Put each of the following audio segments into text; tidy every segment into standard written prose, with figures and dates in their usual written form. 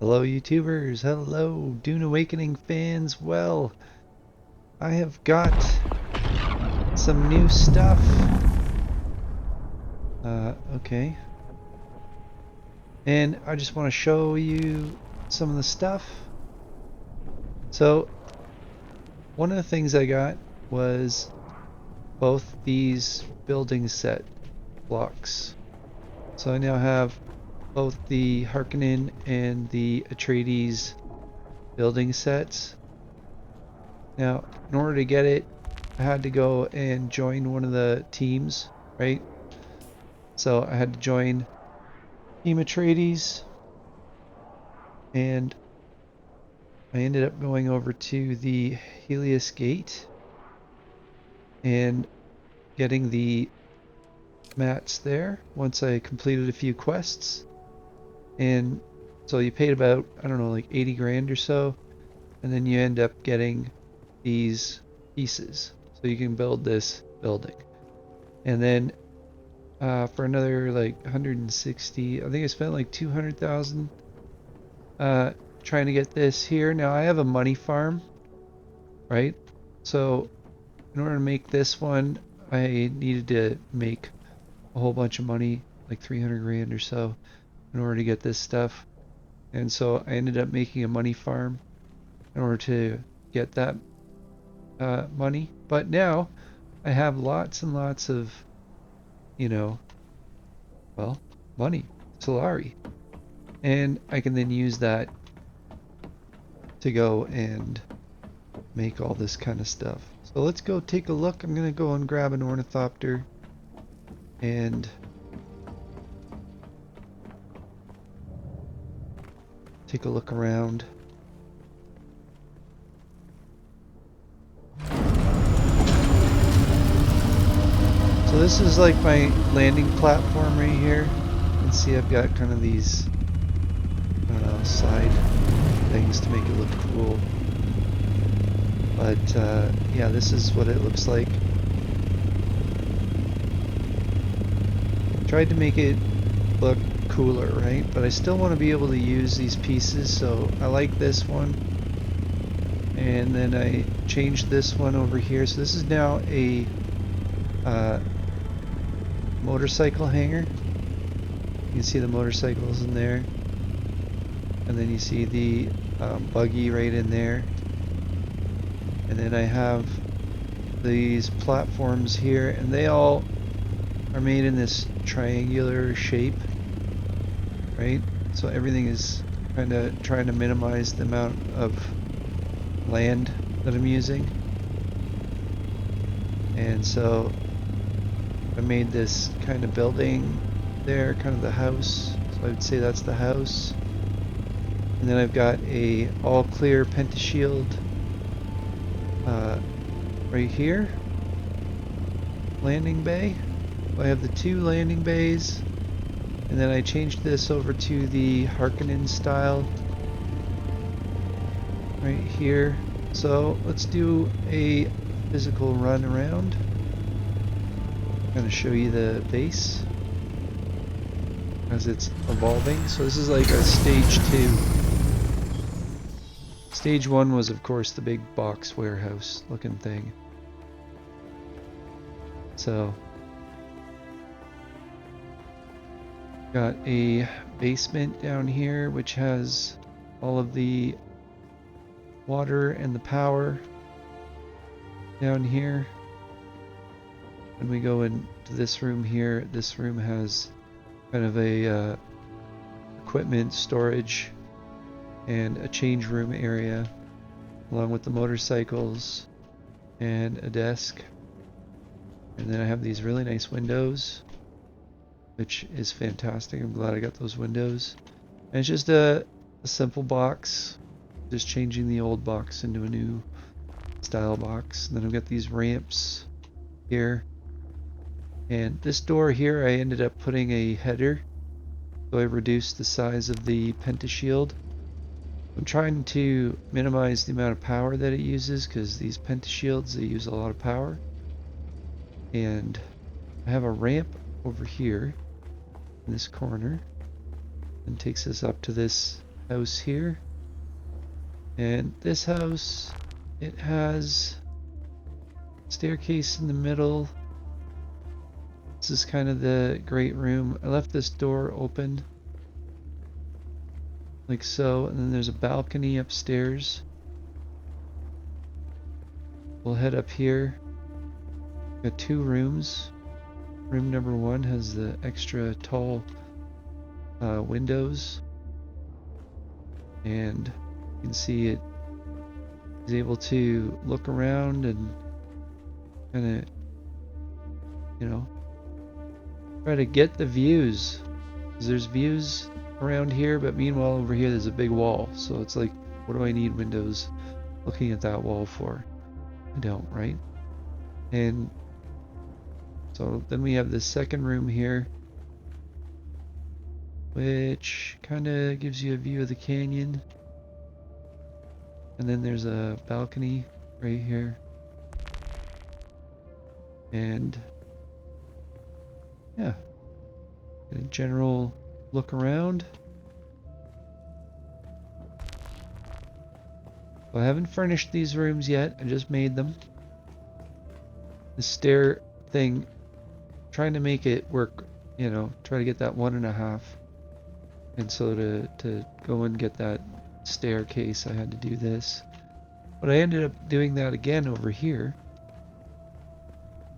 Hello YouTubers, hello Dune Awakening fans. Well, I have got some new stuff. Okay. And I just want to show you some of the stuff. So, one of the things I got was both these building set blocks. So I now have both the Harkonnen and the Atreides building sets. Now, in order to get it, I had to go and join one of the teams, right? So I had to join Team Atreides, and I ended up going over to the Helios Gate and getting the mats there once I completed a few quests. And so you paid about, I don't know, like 80 grand or so, and then you end up getting these pieces. So you can build this building. And then for another like 160, I think I spent like 200,000 uh, trying to get this here. Now I have a money farm, right? So in order to make this one, I needed to make a whole bunch of money, like 300 grand or so, in order to get this stuff. And so I ended up making a money farm in order to get that money. But now I have lots and lots of, you know, well, money, Solari. And I can then use that to go and make all this kind of stuff. So let's go take a look. I'm gonna go and grab an ornithopter and take a look around. So this is like my landing platform right here. You can see I've got kind of these, I don't know, side things to make it look cool. But yeah, this is what it looks like. Tried to make it look cooler, right? But I still want to be able to use these pieces, so I like this one. And then I changed this one over here. So this is now a motorcycle hanger. You can see the motorcycles in there. And then you see the buggy right in there. And then I have these platforms here, and they all are made in this triangular shape, right? So everything is kind of trying to minimize the amount of land that I'm using. And so I made this kind of building there, kind of the house. So I would say that's the house. And then I've got a all clear pentashield right here. Landing bay. I have the two landing bays. And then I changed this over to the Harkonnen style right here. So let's do a physical run around. I'm going to show you the base as it's evolving. So this is like a stage 2. Stage 1 was of course the big box warehouse looking thing. So got a basement down here which has all of the water and the power down here. When we go into this room here, this room has kind of a equipment storage and a change room area along with the motorcycles and a desk. And then I have these really nice windows, which is fantastic. I'm glad I got those windows. And it's just a simple box, just changing the old box into a new style box. And then I've got these ramps here. And this door here, I ended up putting a header, so I reduced the size of the pentashield. I'm trying to minimize the amount of power that it uses because these pentashields, they use a lot of power. And I have a ramp over here in this corner and takes us up to this house here. And this house, it has staircase in the middle. This is kind of the great room. I left this door open like so, and then there's a balcony upstairs. We'll head up here. Got 2 rooms. Room number 1 has the extra tall windows, and you can see it is able to look around and kind of, you know, try to get the views. 'Cause there's views around here, but meanwhile over here there's a big wall. So it's like, what do I need windows looking at that wall for? I don't, right? And so then we have this second room here, which kind of gives you a view of the canyon. And then there's a balcony right here. And yeah, get a general look around. Well, I haven't furnished these rooms yet, I just made them. The stair thing, trying to make it work, you know, try to get that 1.5. And so to go and get that staircase, I had to do this. But I ended up doing that again over here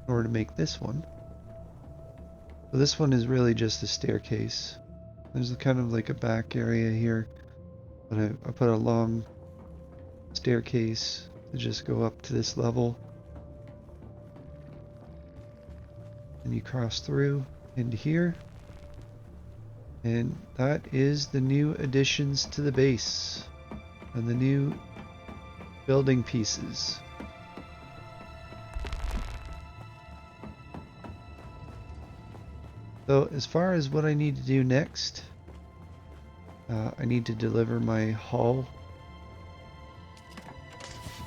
in order to make this one. So this one is really just a staircase. There's kind of like a back area here, but I put a long staircase to just go up to this level. And you cross through into here. And that is the new additions to the base and the new building pieces. So as far as what I need to do next, I need to deliver my haul.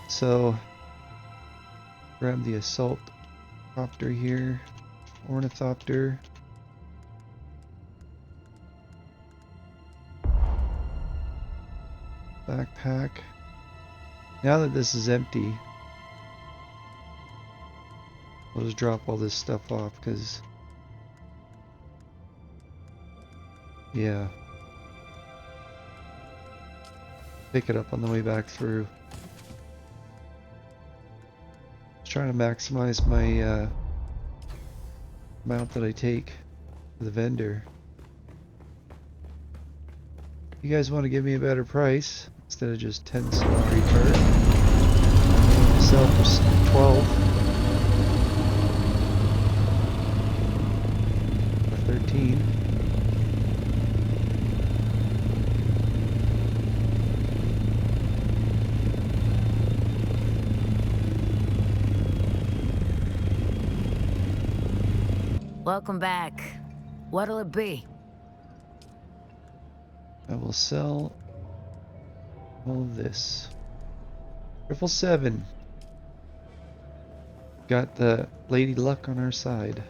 So grab the assault copter here, ornithopter. Backpack. Now that this is empty, I'll just drop all this stuff off because, yeah, pick it up on the way back through. Just trying to maximize my amount that I take to the vendor. You guys want to give me a better price instead of just 10 Solari per? I'm sell for 12 or 13. Welcome back. What'll it be? I will sell all of this. 777. Got the Lady Luck on our side.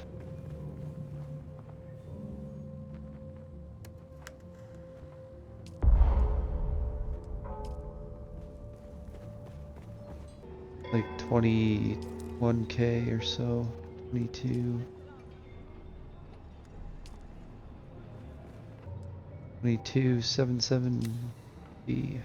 Like 21K or so. 22. 2277B.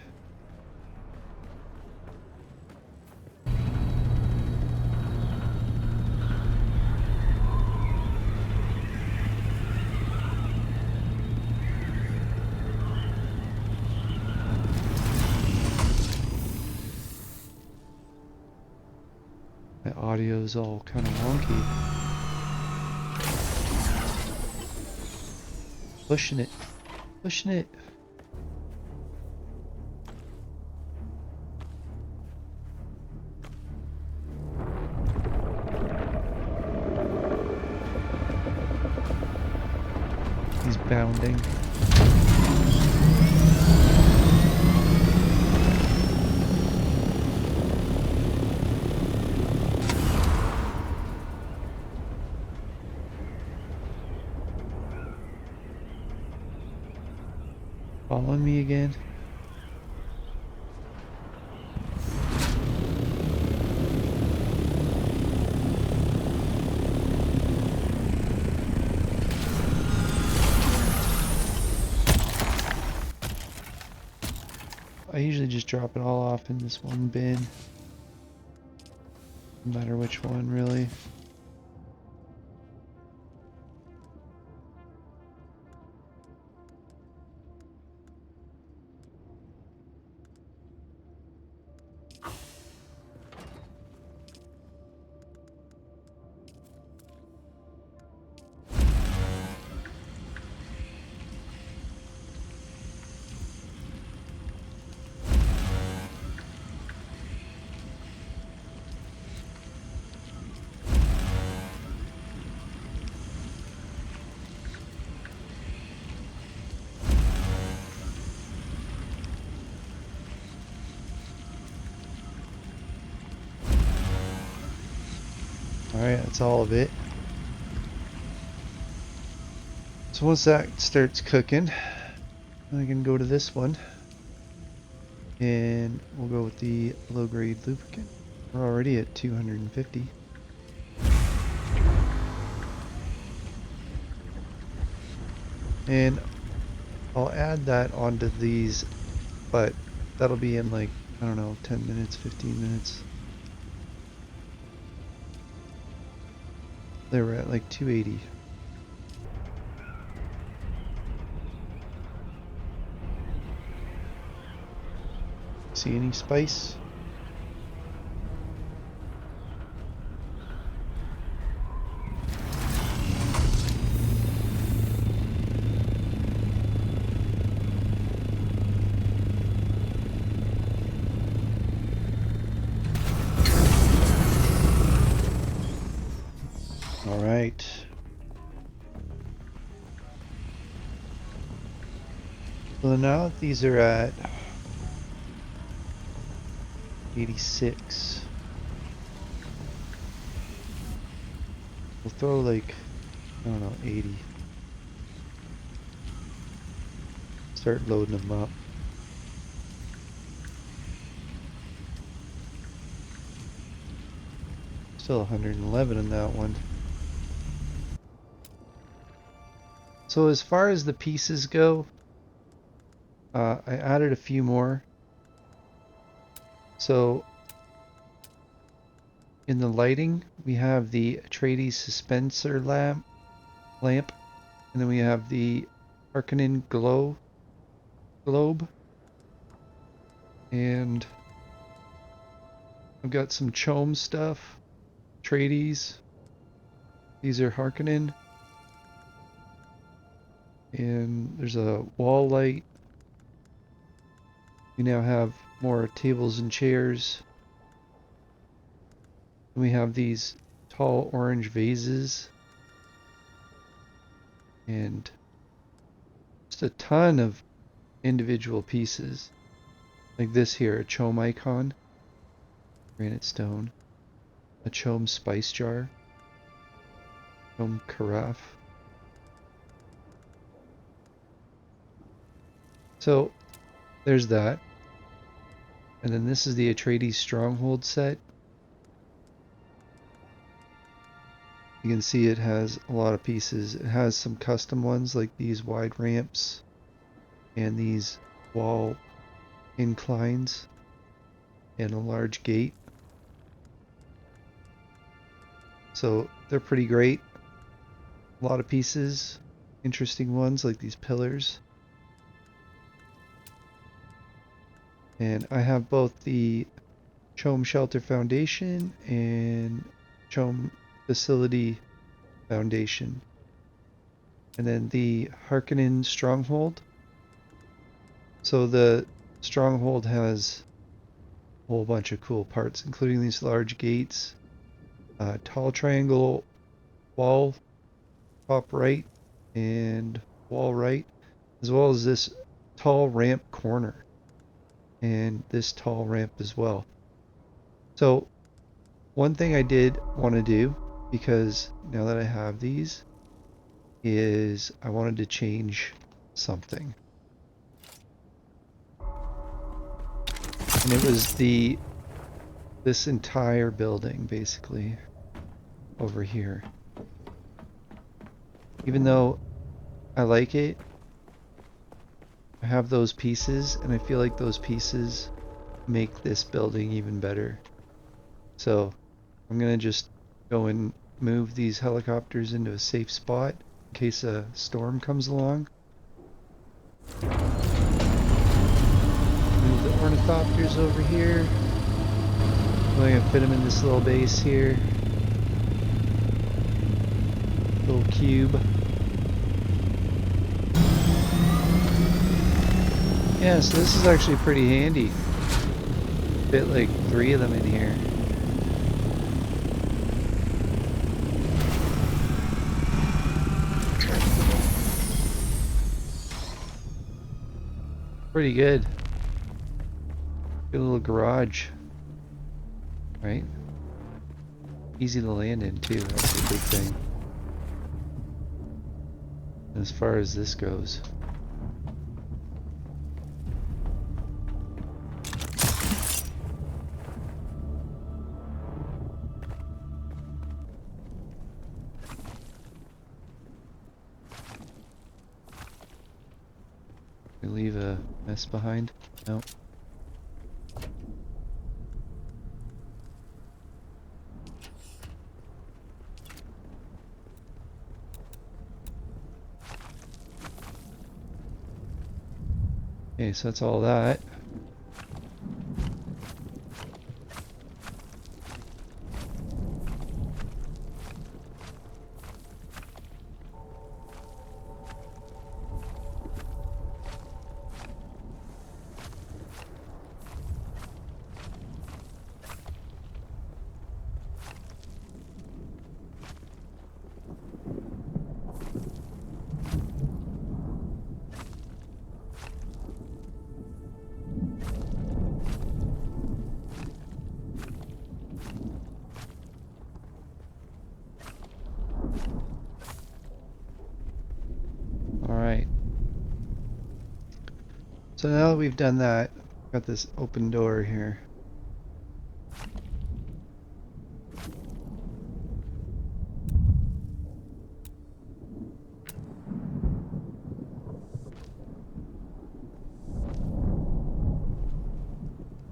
My audio's all kind of wonky. Pushing it. Pushing it. He's bounding. Following me again? I usually just drop it all off in this one bin. No matter which one, really. Alright, that's all of it. So once that starts cooking, I can go to this one. And we'll go with the low-grade lubricant. We're already at 250. And I'll add that onto these, but that'll be in like, I don't know, 10 minutes, 15 minutes. They were at like 280. See any spice? All right. So now that these are at 86, we'll throw like, I don't know, 80. Start loading them up. Still 111 in that one. So as far as the pieces go, I added a few more. So in the lighting, we have the Atreides dispenser lamp, and then we have the Harkonnen globe, and I've got some Chome stuff, Atreides. These are Harkonnen, and there's a wall light. We now have more tables and chairs. And we have these tall orange vases, and just a ton of individual pieces. Like this here, a Chome icon, granite stone, a Chome spice jar, Chome carafe. So there's that. And then this is the Atreides stronghold set. You can see it has a lot of pieces. It has some custom ones like these wide ramps and these wall inclines and a large gate. So they're pretty great. A lot of pieces, interesting ones like these pillars. And I have both the Chome Shelter Foundation and Chome Facility Foundation. And then the Harkonnen Stronghold. So the Stronghold has a whole bunch of cool parts, including these large gates, tall triangle wall top right and wall right, as well as this tall ramp corner and this tall ramp as well. So one thing I did want to do, because now that I have these, is I wanted to change something. And it was this entire building basically over here. Even though I like it, I have those pieces, and I feel like those pieces make this building even better. So I'm gonna just go and move these helicopters into a safe spot in case a storm comes along. Move the ornithopters over here. I'm going to fit them in this little base here. Little cube. Yeah, so this is actually pretty handy. Fit like 3 of them in here. Pretty good. Good little garage. Right? Easy to land in too, that's the big thing. As far as this goes. We leave a mess behind? No. Okay, so that's all that. Alright. So now that we've done that, got this open door here.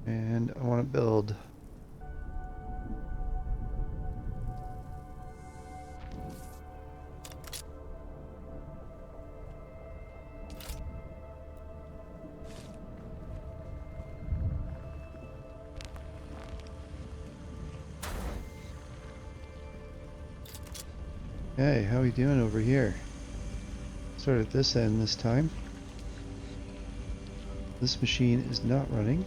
And I want to build. Hey, how we doing over here? Start at this end this time. This machine is not running.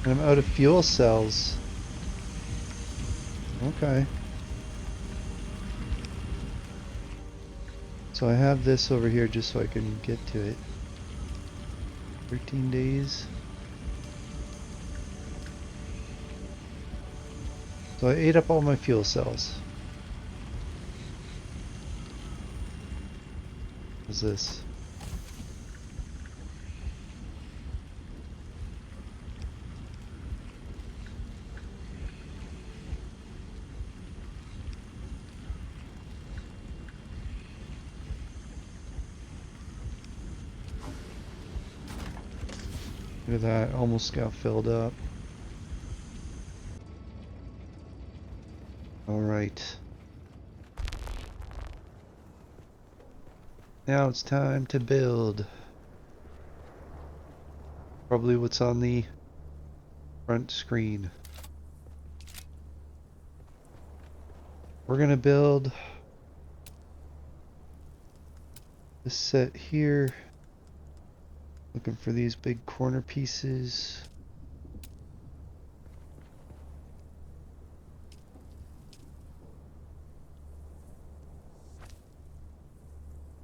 And I'm out of fuel cells. Okay. So I have this over here just so I can get to it. 13 days. So I ate up all my fuel cells. What's this? Look at that, almost got filled up. Alright. Now it's time to build. Probably what's on the front screen. We're gonna build this set here. Looking for these big corner pieces.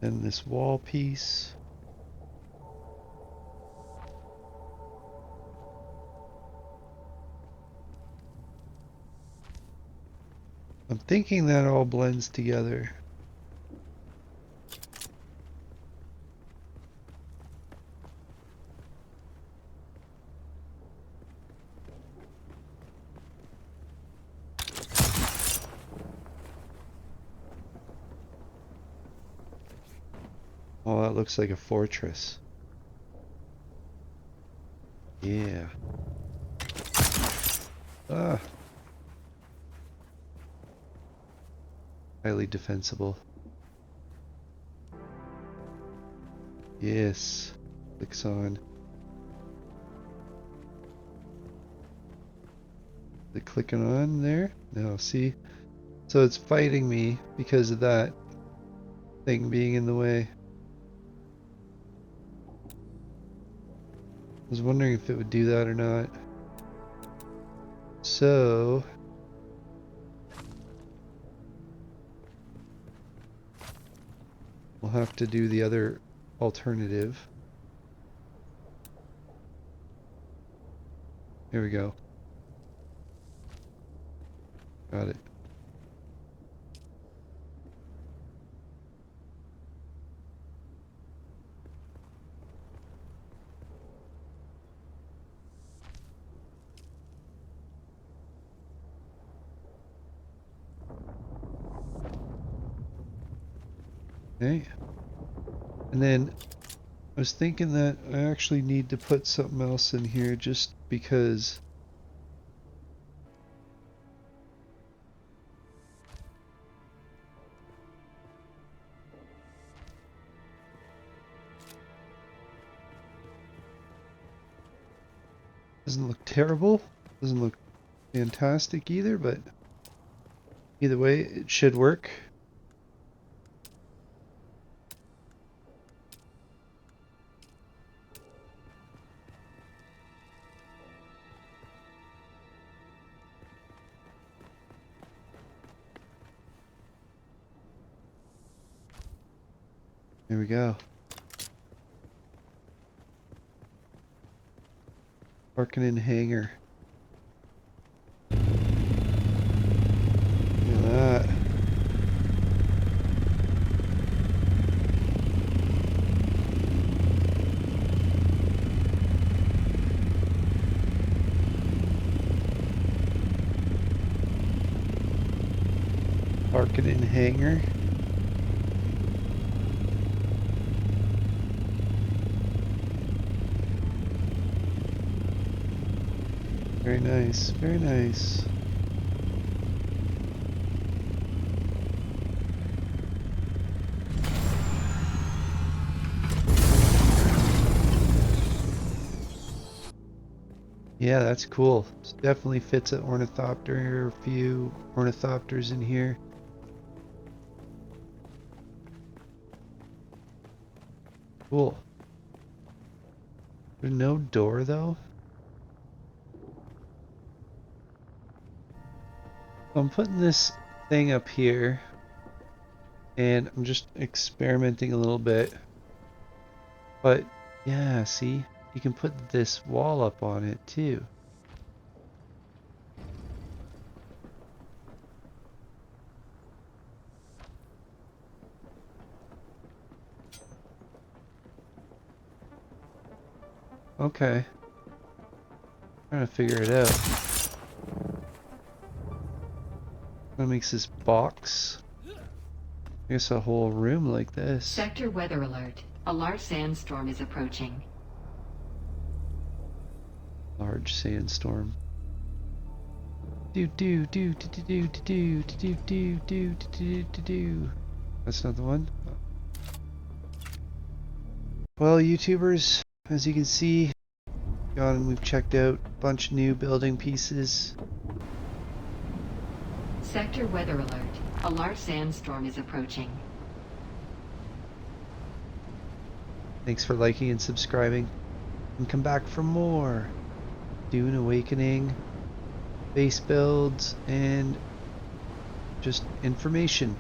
And this wall piece. I'm thinking that all blends together. Oh, that looks like a fortress. Yeah. Ah, highly defensible. Yes. Clicks on. Is it clicking on there? No, see? So it's fighting me because of that thing being in the way. I was wondering if it would do that or not. So we'll have to do the other alternative. Here we go. Got it. Okay. And then I was thinking that I actually need to put something else in here just because it doesn't look terrible. Doesn't look fantastic either, but either way, it should work. There we go. Harkonnen hangar. Look at that. Harkonnen hangar. Very nice, very nice. Yeah, that's cool. Definitely fits an ornithopter, a few ornithopters in here. Cool. There's no door though. I'm putting this thing up here and I'm just experimenting a little bit. But yeah, see, you can put this wall up on it too. Okay, trying to figure it out. What makes this box? I guess a whole room like this. Sector weather alert. A large sandstorm is approaching. Large sandstorm. Do do do do do do do do do do do do do do. That's not the one. Well, YouTubers, as you can see, gone and we've checked out a bunch of new building pieces. Sector weather alert. A large sandstorm is approaching. Thanks for liking and subscribing. And come back for more Dune Awakening, base builds, and just information.